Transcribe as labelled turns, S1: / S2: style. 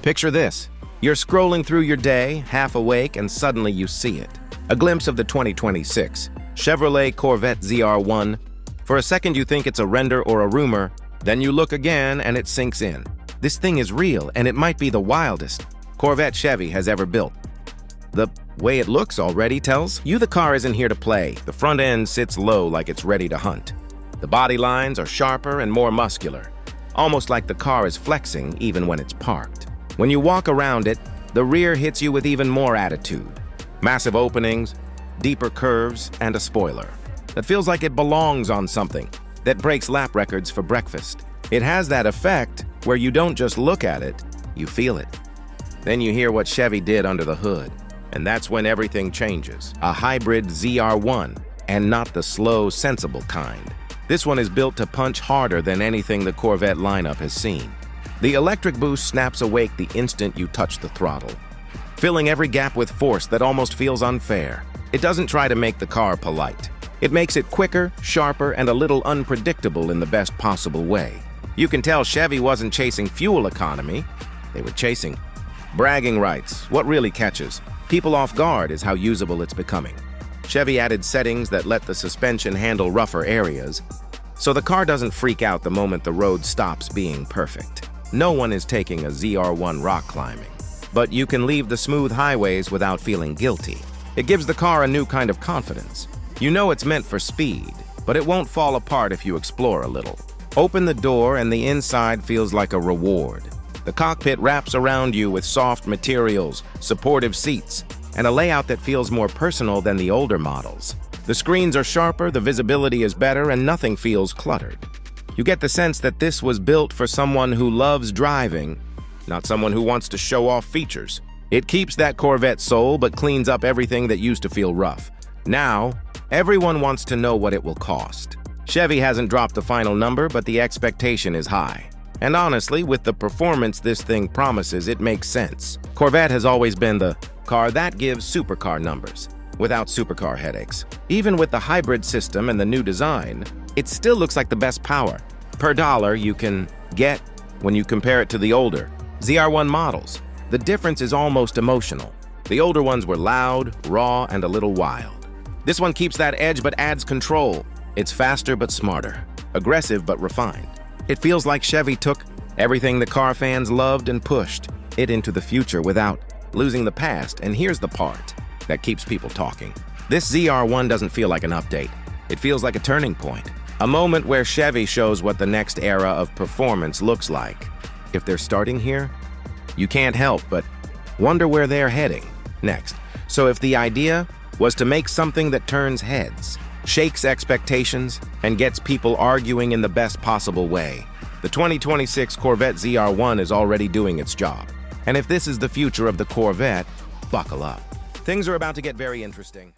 S1: Picture this. You're scrolling through your day, half awake, and suddenly you see it. A glimpse of the 2026 Chevrolet Corvette ZR1. For a second you think it's a render or a rumor, then you look again and it sinks in. This thing is real, and it might be the wildest Corvette Chevy has ever built. The way it looks already tells you the car isn't here to play. The front end sits low like it's ready to hunt. The body lines are sharper and more muscular, almost like the car is flexing even when it's parked. When you walk around it, the rear hits you with even more attitude. Massive openings, deeper curves, and a spoiler that feels like it belongs on something that breaks lap records for breakfast. It has that effect where you don't just look at it, you feel it. Then you hear what Chevy did under the hood, and that's when everything changes. A hybrid ZR1, and not the slow, sensible kind. This one is built to punch harder than anything the Corvette lineup has seen. The electric boost snaps awake the instant you touch the throttle, filling every gap with force that almost feels unfair. It doesn't try to make the car polite. It makes it quicker, sharper, and a little unpredictable in the best possible way. You can tell Chevy wasn't chasing fuel economy. They were chasing bragging rights. What really catches people off guard is how usable it's becoming. Chevy added settings that let the suspension handle rougher areas, so the car doesn't freak out the moment the road stops being perfect. No one is taking a ZR1 rock climbing, but you can leave the smooth highways without feeling guilty. It gives the car a new kind of confidence. You know it's meant for speed, but it won't fall apart if you explore a little. Open the door and the inside feels like a reward. The cockpit wraps around you with soft materials, supportive seats, and a layout that feels more personal than the older models. The screens are sharper, the visibility is better, and nothing feels cluttered. You get the sense that this was built for someone who loves driving, not someone who wants to show off features. It keeps that Corvette soul, but cleans up everything that used to feel rough. Now, everyone wants to know what it will cost. Chevy hasn't dropped the final number, but the expectation is high. And honestly, with the performance this thing promises, it makes sense. Corvette has always been the car that gives supercar numbers, without supercar headaches. Even with the hybrid system and the new design, it still looks like the best power per dollar you can get when you compare it to the older ZR1 models. The difference is almost emotional. The older ones were loud, raw, and a little wild. This one keeps that edge but adds control. It's faster but smarter, aggressive but refined. It feels like Chevy took everything the car fans loved and pushed it into the future without losing the past. And here's the part that keeps people talking. This ZR1 doesn't feel like an update. It feels like a turning point. A moment where Chevy shows what the next era of performance looks like. If they're starting here, you can't help but wonder where they're heading next. So if the idea was to make something that turns heads, shakes expectations, and gets people arguing in the best possible way, the 2026 Corvette ZR1 is already doing its job. And if this is the future of the Corvette, buckle up. Things are about to get very interesting.